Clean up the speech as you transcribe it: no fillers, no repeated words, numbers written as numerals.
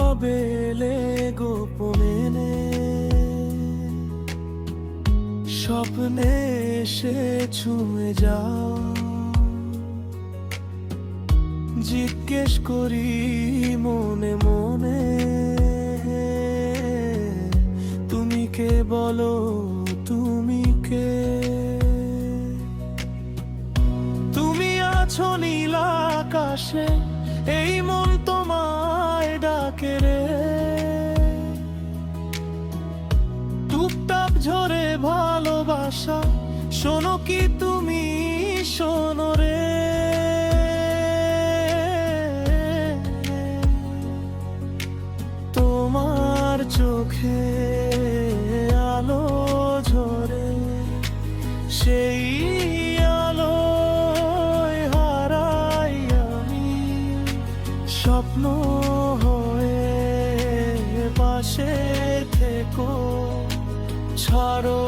ভাবে এলে গোপনে, স্বপ্নে এসে ছুঁয়ে যাও। জিজ্ঞেস করি মনে মনে, তুমি কে বলো, তুমি কে? তুমি আছো নীল আকাশে, এই মন তোমায় ডাকে রে। টুপটাপ ঝরে ভালোবাসা, শোনো কি তুমি, শোনো রে। তোমার চোখে আলো ঝরে, সেই আলোয় হারাই আমি। স্বপ্ন হয়ে পাশে থেকো, ছাড়ো